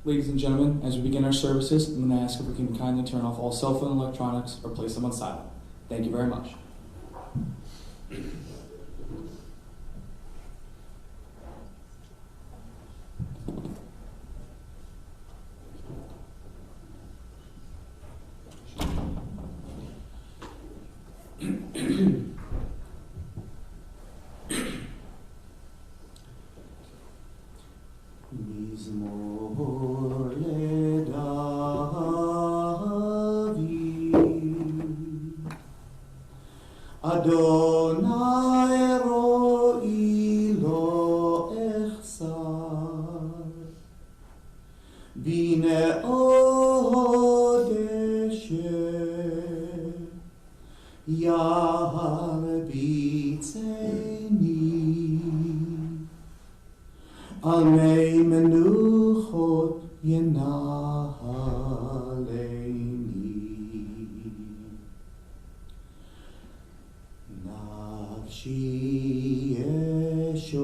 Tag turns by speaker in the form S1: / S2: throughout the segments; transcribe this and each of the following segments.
S1: Ladies and gentlemen, as we begin our services, I'm going to ask if we can kindly turn off all cell phone electronics or place them on silent. Thank you very much.
S2: Adonai ro'i lo echsar bine odeshe yar bitzeni al mei menuchot yenahaleni Nafshi eshover,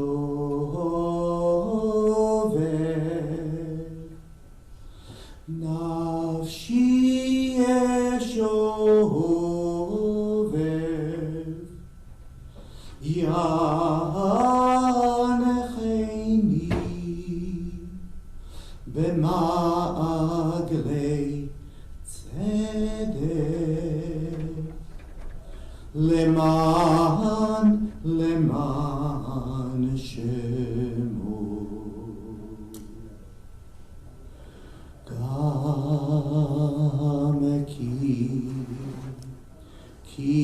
S2: Nafshi eshover, Yanecheni b'ma'aglei tzedek. Leman Shemo Gameki Ki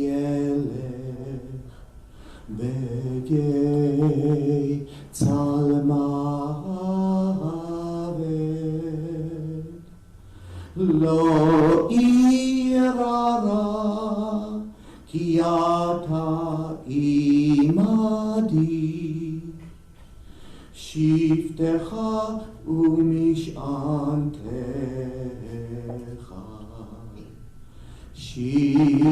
S2: Elech Begei Tzalmavet Lo irara ki ata imadi shi שבטך ומשענתך, שבטך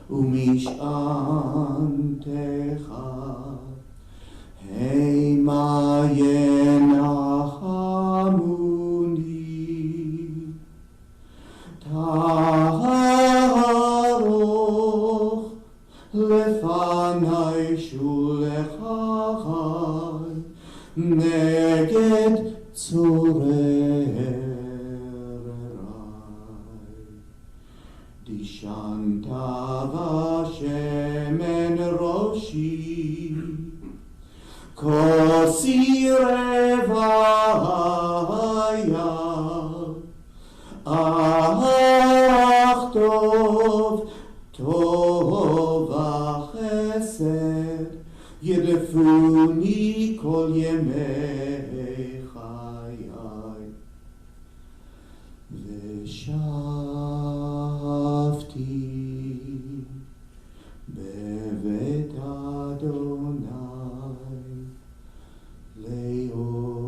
S2: ומשענתך, המה ינחמוני, תערוך לפני שולחי, נגד צורריי. דשנת בשמן ראשי, כוסי רוויה, אך טוב, טוב וחסד, ירדפוני כל ימי חיי. ושבתי בבית אדוני לאורך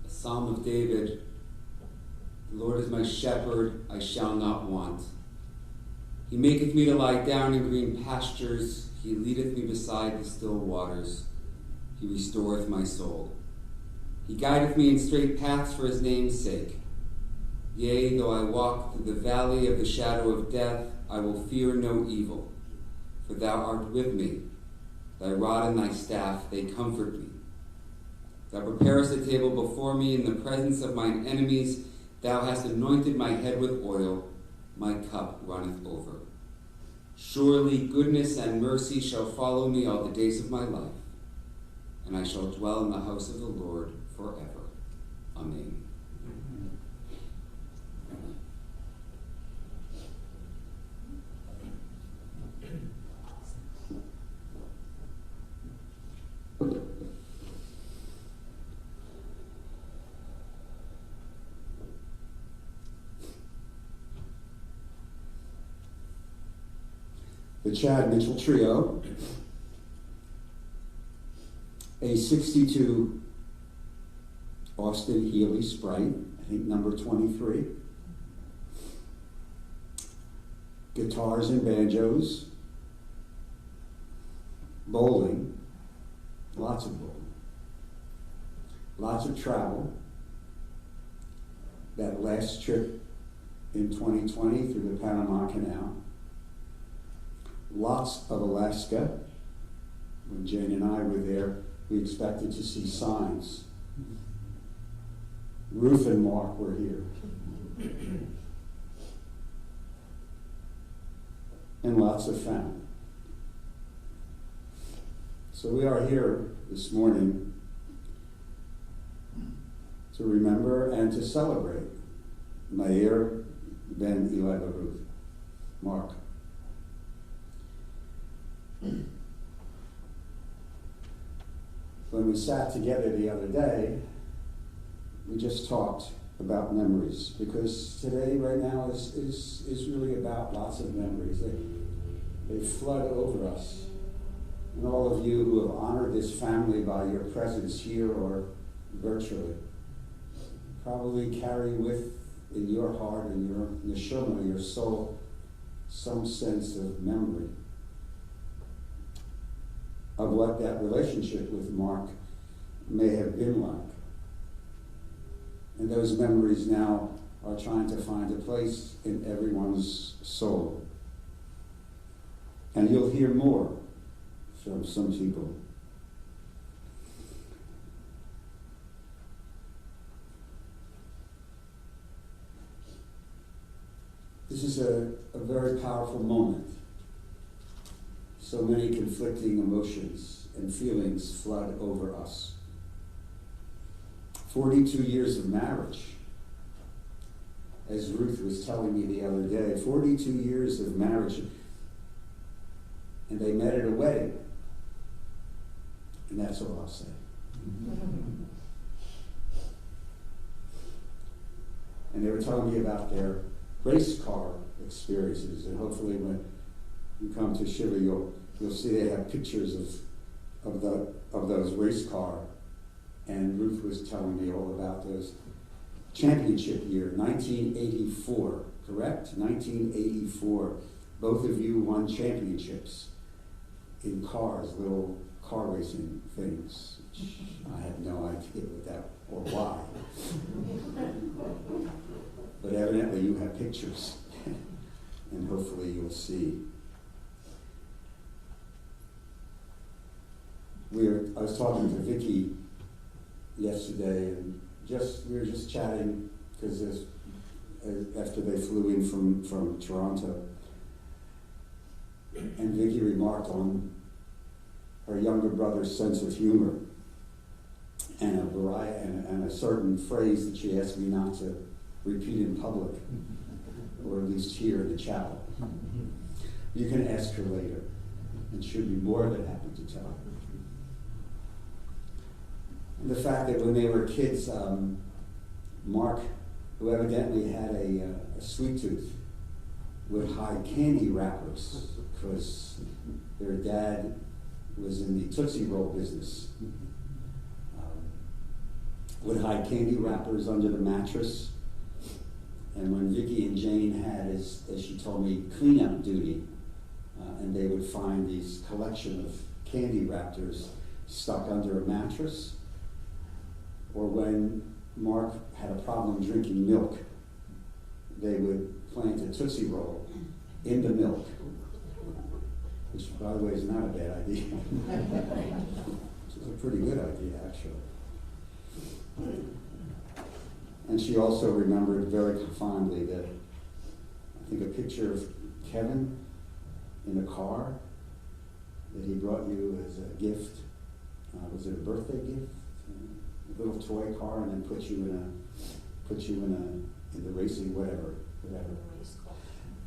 S3: A Psalm of David. The Lord is my shepherd, I shall not want. He maketh me to lie down in green pastures. He leadeth me beside the still waters. He restoreth my soul. He guideth me in straight paths for his name's sake. Yea, though I walk through the valley of the shadow of death, I will fear no evil, for thou art with me. Thy rod and thy staff, they comfort me. Thou preparest a table before me in the presence of mine enemies. Thou hast anointed my head with oil. My cup runneth over. Surely goodness and mercy shall follow me all the days of my life, and I shall dwell in the house of the Lord forever. Amen.
S4: The Chad Mitchell Trio, a 62 Austin Healey Sprite, I think number 23, guitars and banjos, bowling, lots of bowling, lots of travel, that last trip in 2020 through the Panama Canal, lots of Alaska. When Jane and I were there, we expected to see signs. Ruth and Mark were here. And lots of family. So we are here this morning to remember and to celebrate Meir ben Eli Ruth, Mark. When we sat together the other day, we just talked about memories, because today, right now, is really about lots of memories. They flood over us. And all of you who have honored this family by your presence here or virtually probably carry with in your heart and your neshama, your soul, some sense of memory of what that relationship with Mark may have been like. And those memories now are trying to find a place in everyone's soul. And you'll hear more from some people. This is a very powerful moment. So many conflicting emotions and feelings flood over us. 42 years of marriage, as Ruth was telling me the other day, 42 years of marriage, and they met at a wedding. And that's all I'll say. And they were telling me about their race car experiences, and hopefully when you come to Shiva, you'll see they have pictures of those race car. And Ruth was telling me all about those championship year, 1984, correct? 1984. Both of you won championships in cars, little car racing things. I have no idea what that or why. But evidently you have pictures, and hopefully you'll see. I was talking to Vicky yesterday, and we were just chatting because after they flew in from Toronto, and Vicky remarked on her younger brother's sense of humor and a certain phrase that she asked me not to repeat in public, or at least here in the chapel. You can ask her later, and she'll be more than happy to tell her. And the fact that when they were kids, Mark, who evidently had a sweet tooth, would hide candy wrappers because their dad was in the Tootsie Roll business. Would hide candy wrappers under the mattress. And when Vicky and Jane had, as she told me, cleanup duty, and they would find these collection of candy wrappers stuck under a mattress, or when Mark had a problem drinking milk, they would plant a Tootsie Roll in the milk, which, by the way, is not a bad idea. Which is a pretty good idea, actually. And she also remembered very fondly that, I think, a picture of Kevin in a car that he brought you as a gift. Was it a birthday gift? A little toy car, and then put you in the racing, whatever.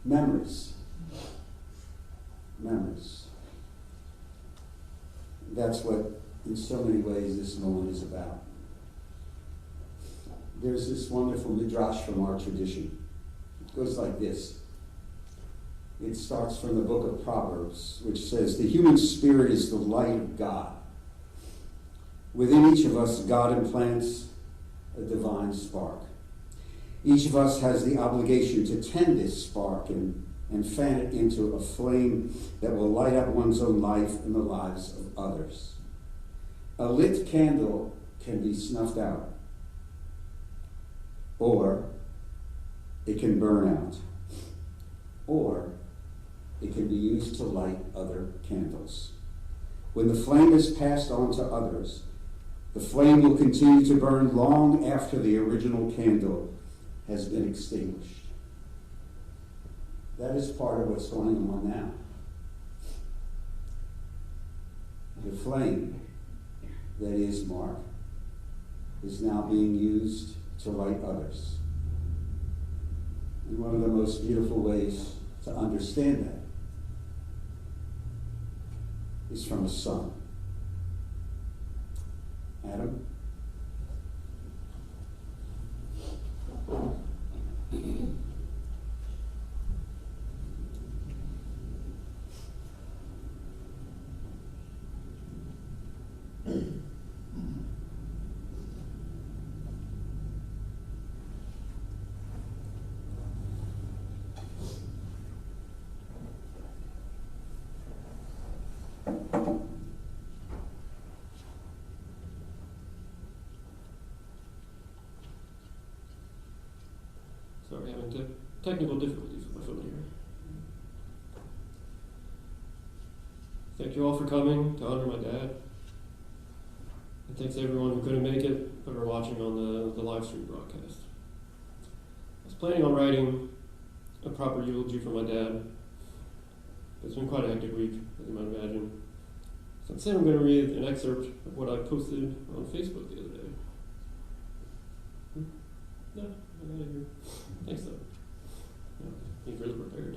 S4: Memories. That's what, in so many ways, this moment is about. There's this wonderful midrash from our tradition. It goes like this. It starts from the book of Proverbs, which says, "The human spirit is the light of God. Within each of us, God implants a divine spark. Each of us has the obligation to tend this spark and fan it into a flame that will light up one's own life and the lives of others. A lit candle can be snuffed out, or it can burn out, or it can be used to light other candles. When the flame is passed on to others, the flame will continue to burn long after the original candle has been extinguished." That is part of what's going on now. The flame that is Mark is now being used to light others. And one of the most beautiful ways to understand that is from a son. Adam?
S5: Sorry, having technical difficulties with my phone here. Thank you all for coming to honor my dad. And thanks to everyone who couldn't make it but are watching on the live stream broadcast. I was planning on writing a proper eulogy for my dad. It's been quite a hectic week, as you might imagine. So instead I'm going to read an excerpt of what I posted on Facebook the other day. No, I got it here. Thanks though. No, he's really prepared.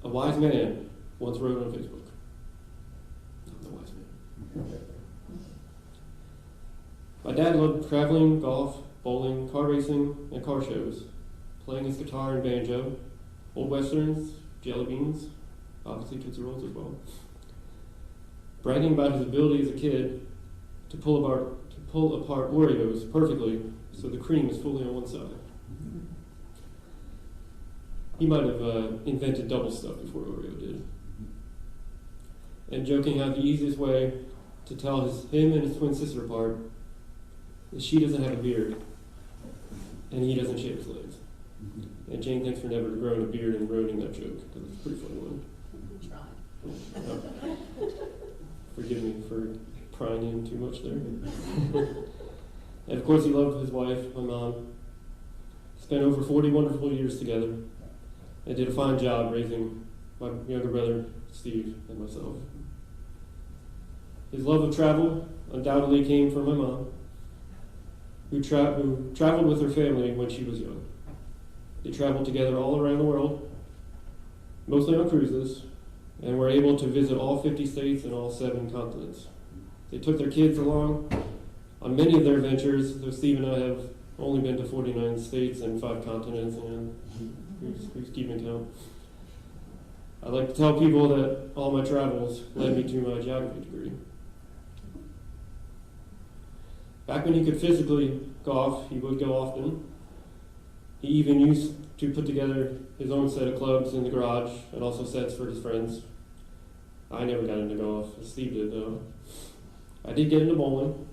S5: A wise man once wrote on Facebook. I'm the wise man. My dad loved traveling, golf, bowling, car racing, and car shows, playing his guitar and banjo, old westerns, jelly beans, obviously Tootsie Rolls as well. Bragging about his ability as a kid to pull apart Oreos perfectly so the cream is fully on one side. He might have invented double stuff before Oreo did. And joking how the easiest way to tell him and his twin sister apart is she doesn't have a beard and he doesn't shave his legs. And Jane thanks for never growing a beard and ruining that joke, because it's a pretty funny one. Forgive me for prying in too much there. And of course he loved his wife, my mom. Spent over 40 wonderful years together and did a fine job raising my younger brother, Steve, and myself. His love of travel undoubtedly came from my mom, who traveled with her family when she was young. They traveled together all around the world, mostly on cruises, and were able to visit all 50 states and all 7 continents. They took their kids along on many of their adventures, though Steve and I have only been to 49 states and 5 continents, and who's keeping count? I like to tell people that all my travels led me to my geography degree. Back when he could physically golf, he would go often. He even used to put together his own set of clubs in the garage and also sets for his friends. I never got into golf, Steve did though. I did get into bowling.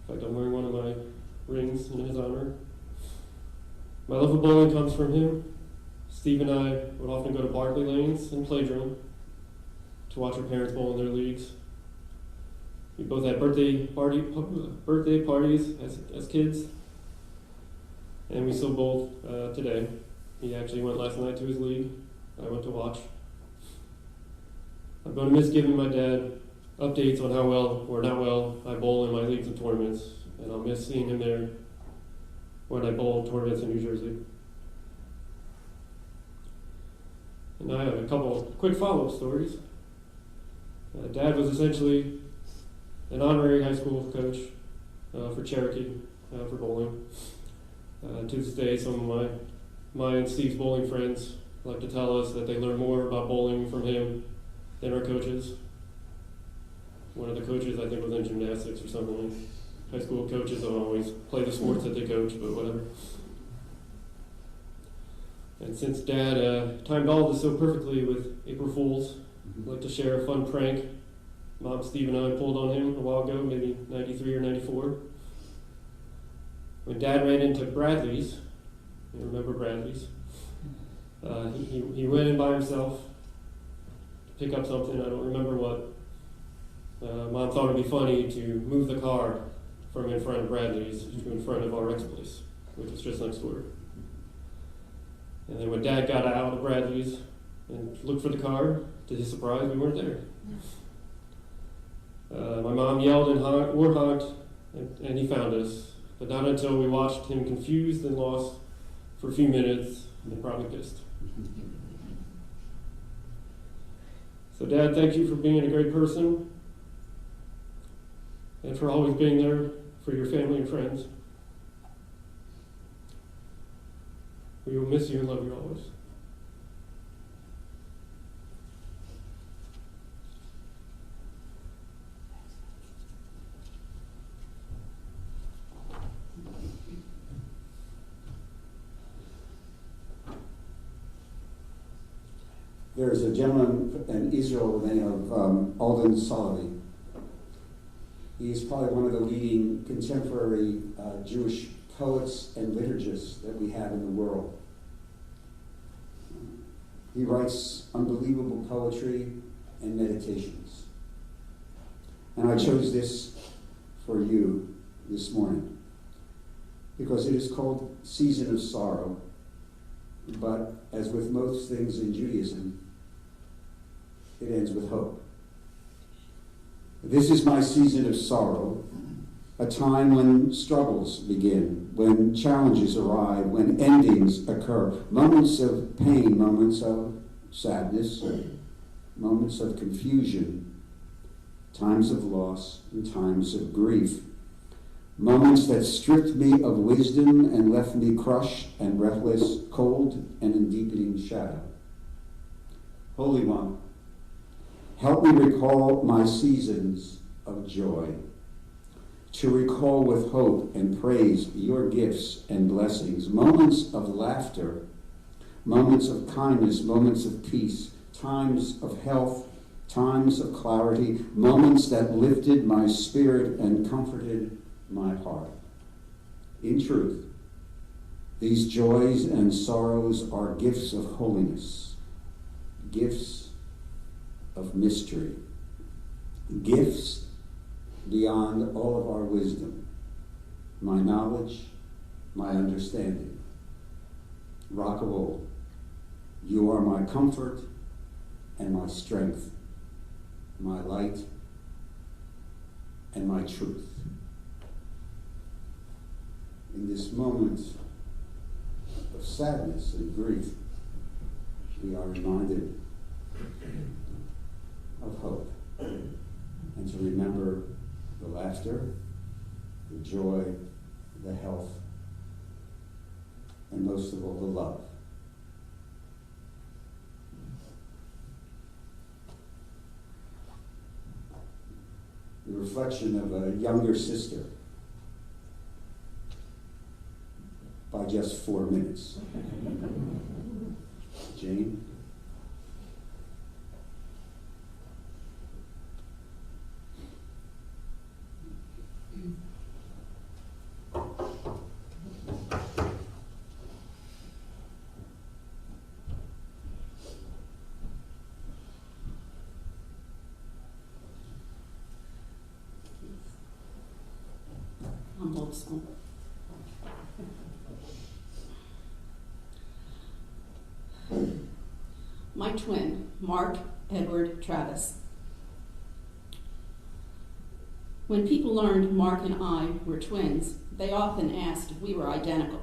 S5: In fact, I'm wearing one of my rings in his honor. My love of bowling comes from him. Steve and I would often go to Barkley Lanes and Playground to watch our parents bowl in their leagues. We both had birthday parties as kids, and we still bowl today. He actually went last night to his league. I went to watch. I'm going to miss giving my dad updates on how well or not well I bowl in my leagues and tournaments, and I'll miss seeing him there when I bowl tournaments in New Jersey. And I have a couple of quick follow-up stories. Dad was essentially an honorary high school coach for Cherokee for bowling. To this day, some of my and Steve's bowling friends like to tell us that they learn more about bowling from him than our coaches. One of the coaches, I think, was in gymnastics or something. High school coaches don't always play the sports that they coach, but whatever. And since Dad timed all this so perfectly with April Fools, I'd like to share a fun prank Mom, Steve, and I pulled on him a while ago, maybe 93 or 94. When Dad ran into Bradley's, you remember Bradley's? He went in by himself to pick up something, I don't remember what. Mom thought it'd be funny to move the car from in front of Bradley's to in front of our ex-place, which was just next door. And then when Dad got out of Bradley's and looked for the car, to his surprise, we weren't there. My mom yelled and honked, and he found us. But not until we watched him confused and lost for a few minutes and probably pissed. So Dad, thank you for being a great person and for always being there for your family and friends. We will miss you and love you always.
S4: There's a gentleman in Israel by the name of Alden Solovey. He's probably one of the leading contemporary Jewish poets and liturgists that we have in the world. He writes unbelievable poetry and meditations. And I chose this for you this morning because it is called Season of Sorrow. But as with most things in Judaism, it ends with hope. This is my season of sorrow, a time when struggles begin, when challenges arrive, when endings occur, moments of pain, moments of sadness, moments of confusion, times of loss, and times of grief. Moments that stripped me of wisdom and left me crushed and breathless, cold and in deepening shadow. Holy One, help me recall my seasons of joy, to recall with hope and praise your gifts and blessings, moments of laughter, moments of kindness, moments of peace, times of health, times of clarity, moments that lifted my spirit and comforted my heart. In truth, these joys and sorrows are gifts of holiness, gifts of mystery, gifts beyond all of our wisdom, my knowledge, my understanding. Rock of all, you are my comfort and my strength, my light and my truth. In this moment of sadness and grief, we are reminded of hope and to remember the laughter, the joy, the health, and most of all, the love. The reflection of a younger sister by just 4 minutes. Jane?
S6: I'm old school. My twin, Mark Edward Travis. When people learned Mark and I were twins, they often asked if we were identical.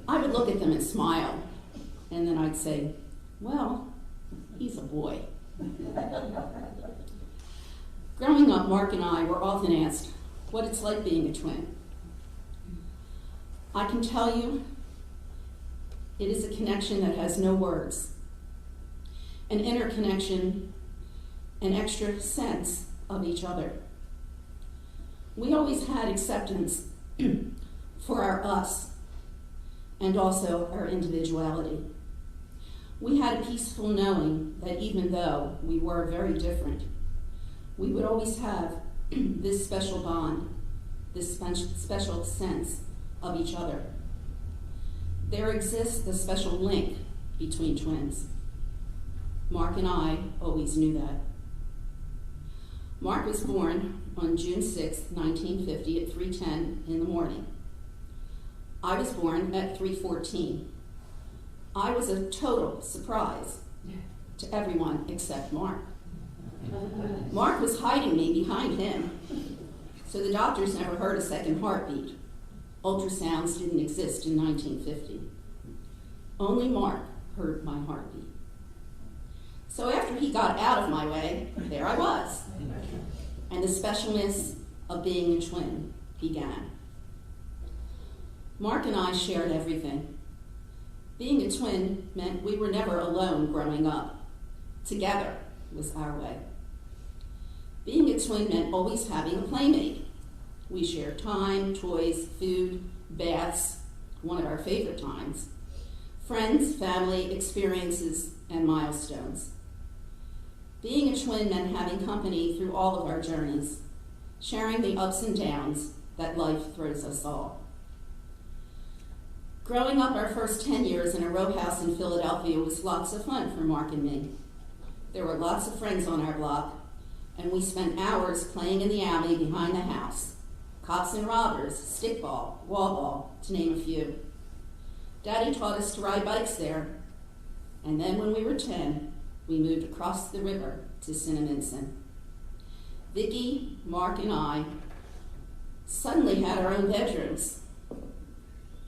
S6: I would look at them and smile, and then I'd say, well, he's a boy. Growing up, Mark and I were often asked what it's like being a twin. I can tell you, it is a connection that has no words, an interconnection, an extra sense of each other. We always had acceptance for our us and also our individuality. We had a peaceful knowing that even though we were very different, we would always have this special bond, this special sense of each other. There exists a special link between twins. Mark and I always knew that. Mark was born on June 6, 1950 at 3:10 in the morning. I was born at 3:14. I was a total surprise to everyone except Mark. Mark was hiding me behind him, so the doctors never heard a second heartbeat. Ultrasounds didn't exist in 1950. Only Mark heard my heartbeat. So after he got out of my way, there I was, and the specialness of being a twin began. Mark and I shared everything. Being a twin meant we were never alone growing up. Together was our way. Being a twin meant always having a playmate. We shared time, toys, food, baths, one of our favorite times, friends, family, experiences, and milestones. Being a twin meant having company through all of our journeys, sharing the ups and downs that life throws us all. Growing up our first 10 years in a row house in Philadelphia was lots of fun for Mark and me. There were lots of friends on our block, and we spent hours playing in the alley behind the house. Cops and robbers, stickball, wall ball, to name a few. Daddy taught us to ride bikes there, and then when we were 10, we moved across the river to Cinnaminson. Vicky, Mark, and I suddenly had our own bedrooms.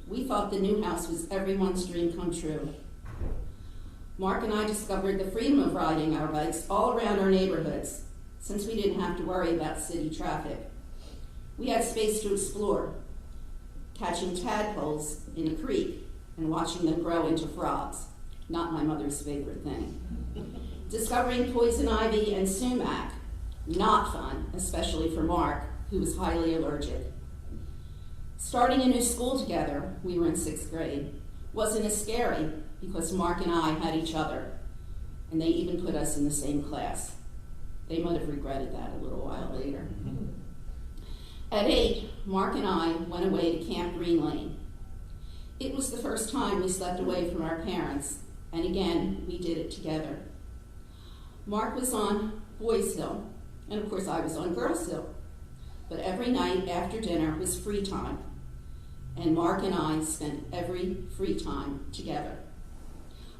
S6: We thought the new house was everyone's dream come true. Mark and I discovered the freedom of riding our bikes all around our neighborhoods, since we didn't have to worry about city traffic. We had space to explore, catching tadpoles in a creek and watching them grow into frogs, not my mother's favorite thing. Discovering poison ivy and sumac, not fun, especially for Mark, who was highly allergic. Starting a new school together, we were in 6th grade, wasn't as scary because Mark and I had each other, and they even put us in the same class. They might have regretted that a little while later. At 8, Mark and I went away to Camp Green Lane. It was the first time we slept away from our parents, and again, we did it together. Mark was on Boys Hill, and of course I was on Girls Hill. But every night after dinner was free time, and Mark and I spent every free time together.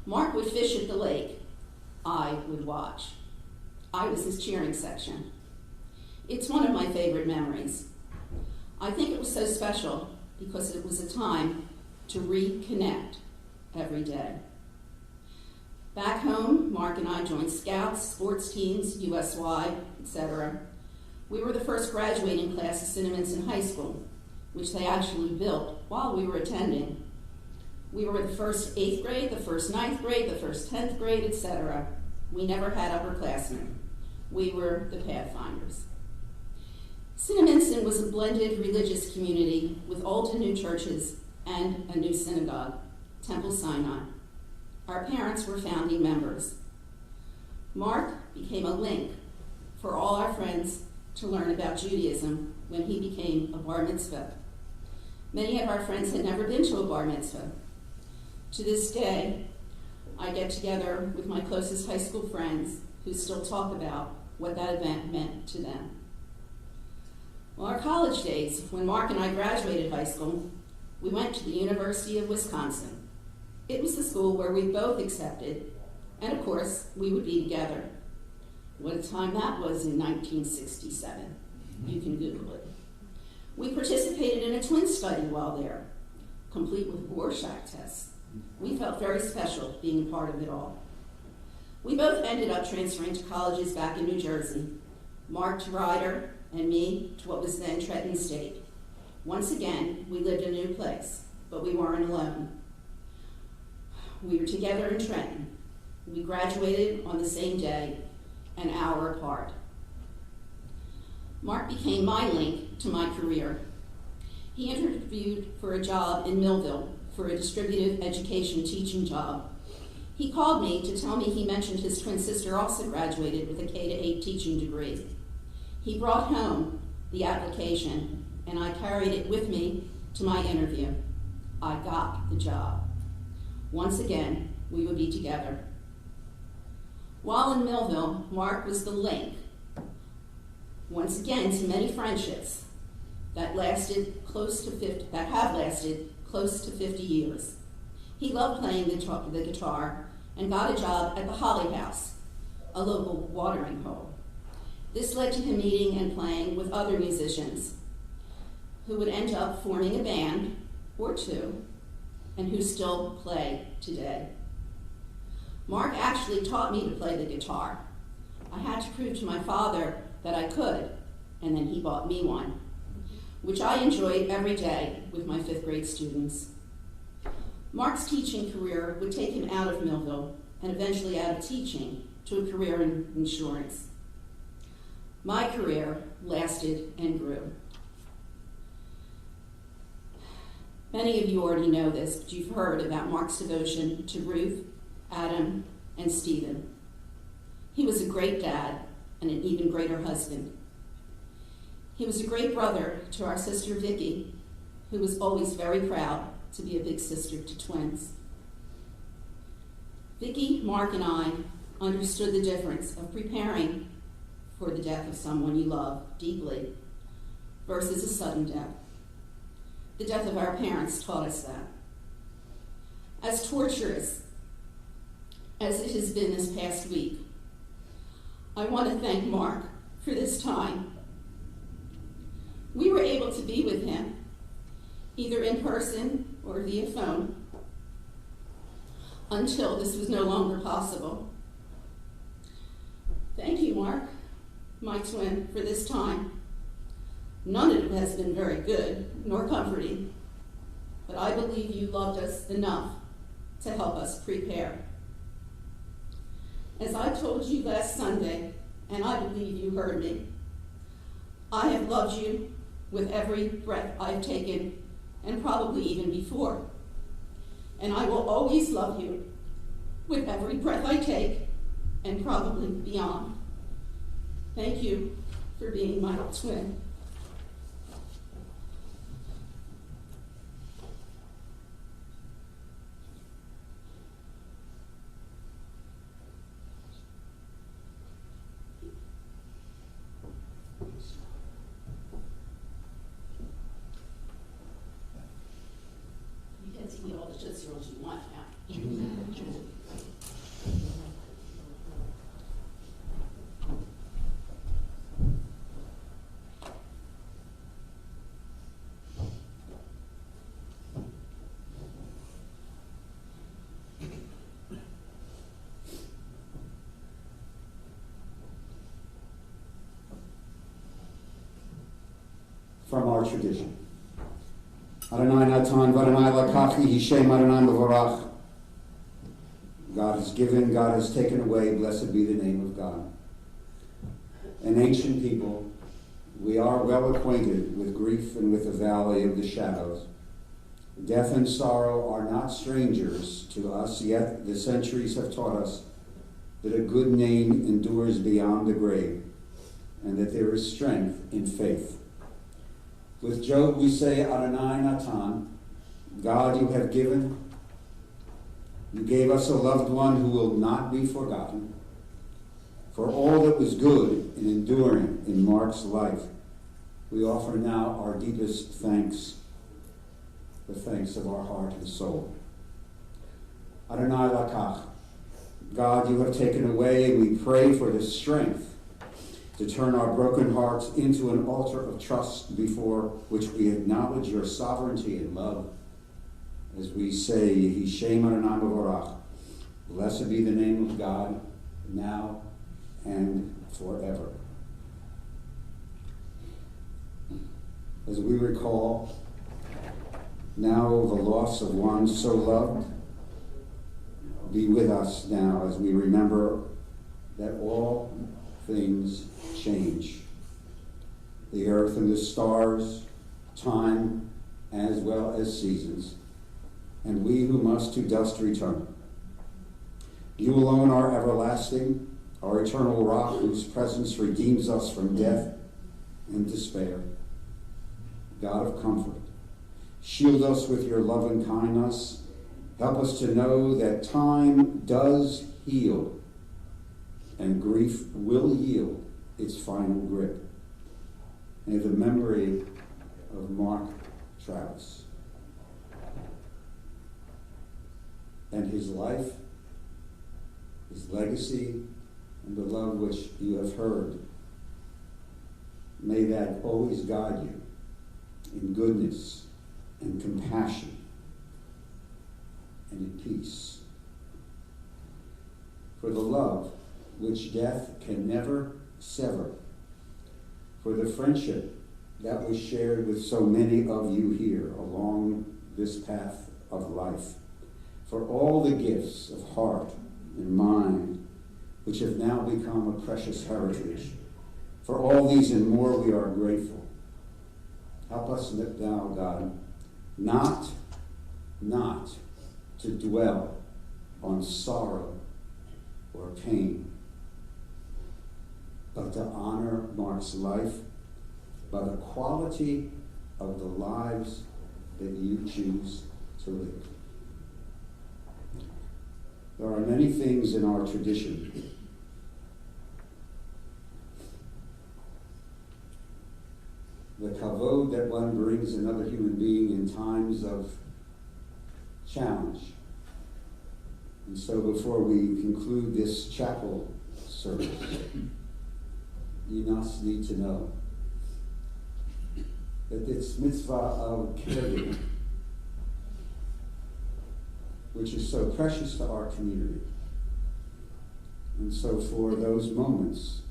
S6: Mark would fish at the lake. I would watch. I was his cheering section. It's one of my favorite memories. I think it was so special because it was a time to reconnect every day. Back home, Mark and I joined scouts, sports teams, USY, etc. We were the first graduating class of Cinnaminson in high school, which they actually built while we were attending. We were the first 8th grade, the first 9th grade, the first 10th grade, etc. We never had upperclassmen. We were the Pathfinders. Cinnaminson was a blended religious community with old and new churches and a new synagogue, Temple Sinai. Our parents were founding members. Mark became a link for all our friends to learn about Judaism when he became a bar mitzvah. Many of our friends had never been to a bar mitzvah. To this day, I get together with my closest high school friends who still talk about what that event meant to them. Well, our college days, when Mark and I graduated high school, we went to the University of Wisconsin. It was the school where we both accepted, and of course, we would be together. What a time that was in 1967. You can Google it. We participated in a twin study while there, complete with Rorschach tests. We felt very special being a part of it all. We both ended up transferring to colleges back in New Jersey, Mark to Ryder, and me to what was then Trenton State. Once again, we lived in a new place, but we weren't alone. We were together in Trenton. We graduated on the same day, an hour apart. Mark became my link to my career. He interviewed for a job in Millville for a distributive education teaching job. He called me to tell me he mentioned his twin sister also graduated with a K-8 teaching degree. He brought home the application, and I carried it with me to my interview. I got the job. Once again, we would be together. While in Millville, Mark was the link, once again, to many friendships that have lasted close to 50 years. He loved playing the guitar and got a job at the Holly House, a local watering hole. This led to him meeting and playing with other musicians who would end up forming a band or two and who still play today. Mark actually taught me to play the guitar. I had to prove to my father that I could, and then he bought me one, which I enjoyed every day with my 5th grade students. Mark's teaching career would take him out of Millville and eventually out of teaching to a career in insurance. My career lasted and grew. Many of you already know this, but you've heard about Mark's devotion to Ruth, Adam, and Stephen. He was a great dad and an even greater husband. He was a great brother to our sister Vicky, who was always very proud to be a big sister to twins. Vicky, Mark, and I understood the difference of preparing for the death of someone you love deeply versus a sudden death. The death of our parents taught us that. As torturous as it has been this past week, I want to thank Mark for this time. We were able to be with him, either in person or via phone. until this was no longer possible. Thank you, Mark, my twin, for this time. None of it has been very good nor comforting, but I believe you loved us enough to help us prepare. As I told you last Sunday, and I believe you heard me, I have loved you with every breath I've taken, and probably even before. And I will always love you with every breath I take, and probably beyond. Thank you for being my twin. You get to eat all the Tootsie Rolls you want now.
S4: From our tradition. Adonai Natan, Adonai Lakachi, Hishem Adonai Mevorach. God has given, God has taken away, blessed be the name of God. An ancient people, we are well acquainted with grief and with the valley of the shadows. Death and sorrow are not strangers to us, yet the centuries have taught us that a good name endures beyond the grave, and that there is strength in faith. With Job we say, Adonai Natan, God you have given. You gave us a loved one who will not be forgotten. For all that was good and enduring in Mark's life, we offer now our deepest thanks, the thanks of our heart and soul. Adonai Lakach, God you have taken away, and we pray for the strength to turn our broken hearts into an altar of trust before which we acknowledge your sovereignty and love. As we say, Hishem Adonai Mevorach, blessed be the name of God, now and forever. As we recall now the loss of one so loved, be with us now as we remember that all things change. The earth and the stars, time as well as seasons, and we who must to dust return. You alone are everlasting, our eternal rock, whose presence redeems us from death and despair. God of comfort, shield us with your love and kindness. Help us to know that time does heal, and grief will yield its final grip. May the memory of Mark Travis and his life, his legacy, and the love which you have heard, may that always guide you in goodness and compassion and in peace. For the love which death can never sever, for the friendship that was shared with so many of you here along this path of life, for all the gifts of heart and mind which have now become a precious heritage. For all these and more we are grateful. Help us now, God, not to dwell on sorrow or pain, but to honor Mark's life by the quality of the lives that you choose to live. There are many things in our tradition the kavod that one brings another human being in times of challenge. And so before we conclude this chapel service, you must need to know that this mitzvah of caregiving which is so precious to our community. And so for those moments,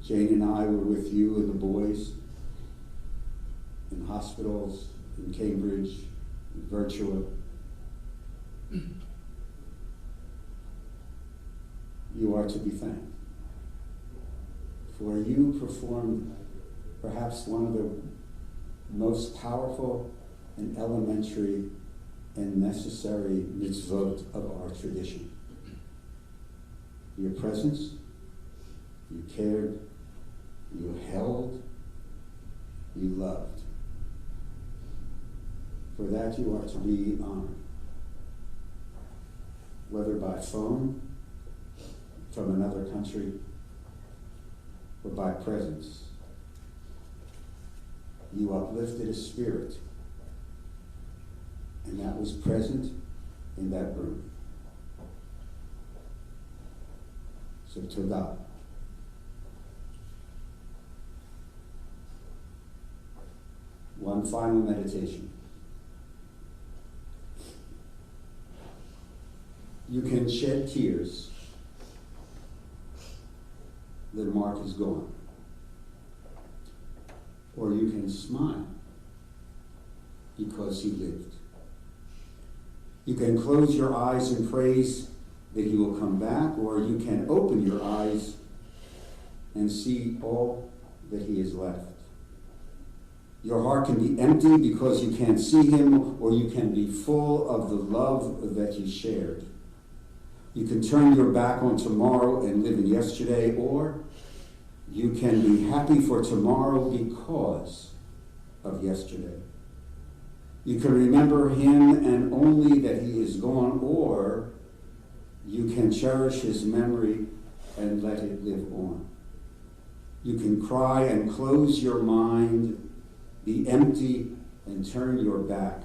S4: Jane and I were with you and the boys in hospitals, in Cambridge, virtual. You are to be thanked. For you performed perhaps one of the most powerful and elementary and necessary mitzvot of our tradition. Your presence, you cared, you held, you loved. For that you are to be honored. Whether by phone, from another country, or by presence. You uplifted a spirit, and that was present in that room. So todah. One final meditation. You can shed tears. The mark is gone. Or you can smile because he lived. You can close your eyes and praise that he will come back, or you can open your eyes and see all that he has left. Your heart can be empty because you can't see him, or you can be full of the love that you shared. You can turn your back on tomorrow and live in yesterday, or you can be happy for tomorrow because of yesterday. You can remember him and only that he is gone, or you can cherish his memory and let it live on. You can cry and close your mind, be empty and turn your back,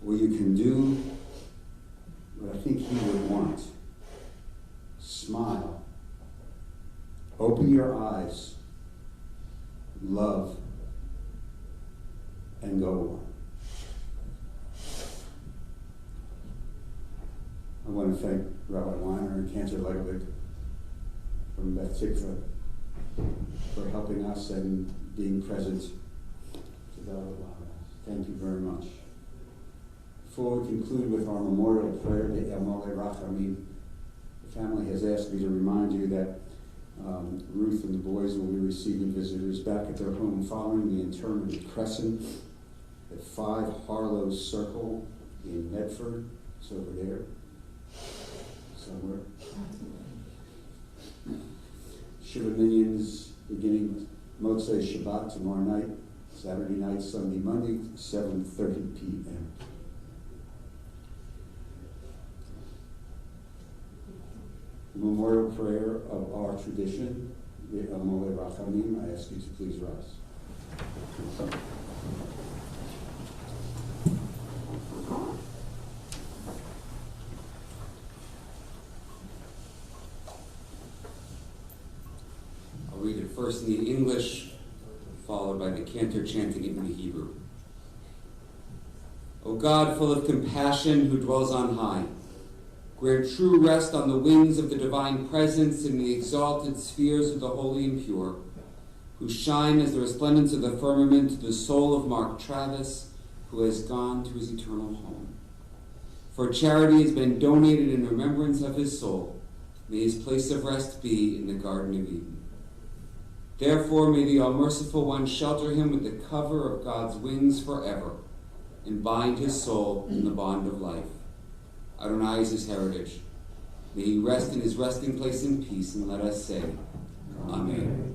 S4: or you can do what I think he would want. Smile. Open your eyes. Love. And go on. I want to thank Rabbi Weiner and Cantor Legovic from Beth Tikva for helping us and being present. Thank you very much. Before we conclude with our memorial prayer, the Emole Rachamim, the family has asked me to remind you that Ruth and the boys will be receiving visitors back at their home following the interment of Crescent at 5 Harlow Circle in Medford. It's over there somewhere. Shiva Minions beginning Motzei Shabbat tomorrow night, Saturday night, Sunday, Monday, 7:30 p.m. Memorial prayer of our tradition, the Emole Rachamim. I ask you to please rise.
S3: I'll read it first in the English, followed by the cantor chanting it in the Hebrew. O God, full of compassion, who dwells on high, grant true rest on the wings of the divine presence in the exalted spheres of the holy and pure, who shine as the resplendence of the firmament to the soul of Mark Travis, who has gone to his eternal home. For charity has been donated in remembrance of his soul. May his place of rest be in the Garden of Eden. Therefore, may the All-Merciful One shelter him with the cover of God's wings forever, and bind his soul in the bond of life. Adonai is his heritage. May he rest in his resting place in peace, and let us say, Amen.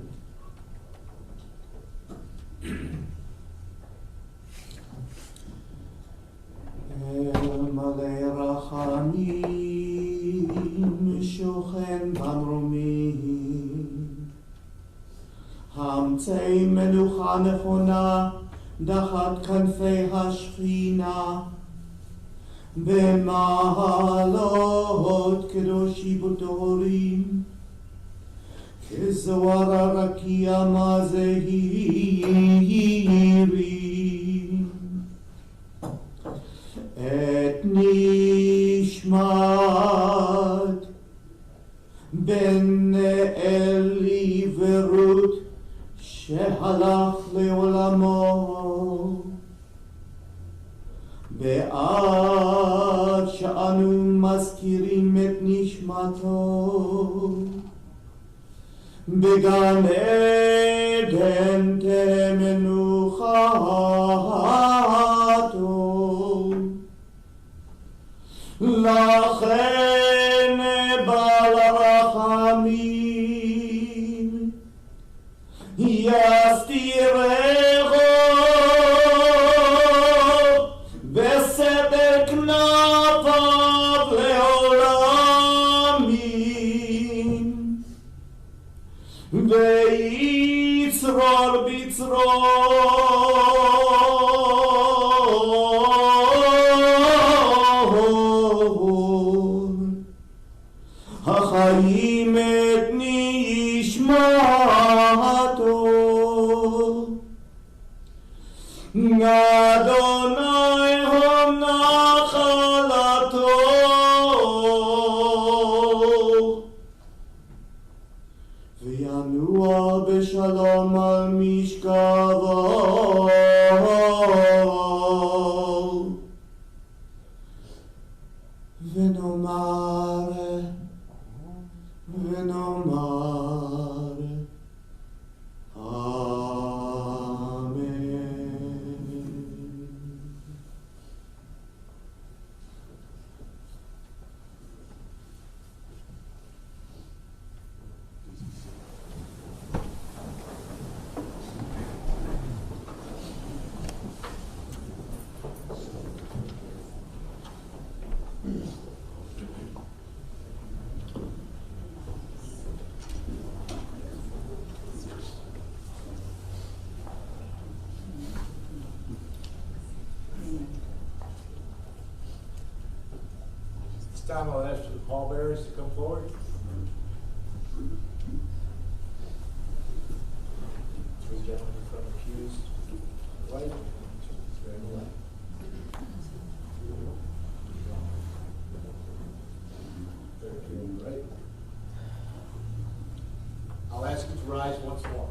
S2: מלא רחמים שוכן במרומים, המצאי מנוחה נכונה תחת כנפי השכינה, במעלות קדושים וטהורים, כזוהר הרקיע מהזהירים. את נשמת בן אלי ורות שהלך לעולמו. בעד שאנו מזכירים את נשמתו, בגן עדן תמנוחתו. לכן בעל הרחמים יסתירהו בסתר כנפיו לעולמים, ויצרור בצרור החיים את נשמתו. אדוני הוא נחלתו, וינוע בשלום על משכבו. ונאמר
S7: This time I'll ask the pallbearers to come forward. Three gentlemen from the pews, right, very left. Third pew, right. I'll ask you to rise once more.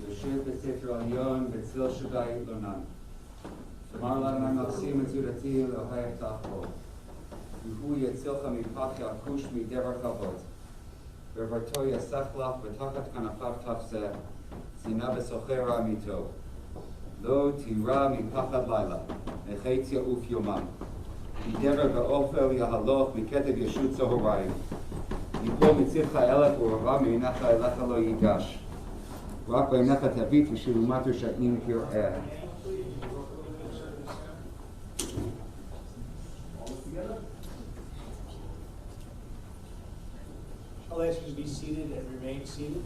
S3: יושב בספר עליון בצל שדי עילונן. שמר לנו נשים את זולתי אלוהי תחבו. והוא יצילך מפח יעקוש מדבר כבוד. בברתו יסך לך ותחת כנפיו תפסה, שנאה וסוחר עמיתו. לא תירא מפחד לילה, מחץ יעוף יומם. מדבר באופל יהלוך, מכתב ישות צהריים. מפה מצילך אלף ורבה מעינך אליך לא ייגש. רק בעינך תביט ושלומת רשעים יראה.
S7: I'll ask you to be seated and remain seated.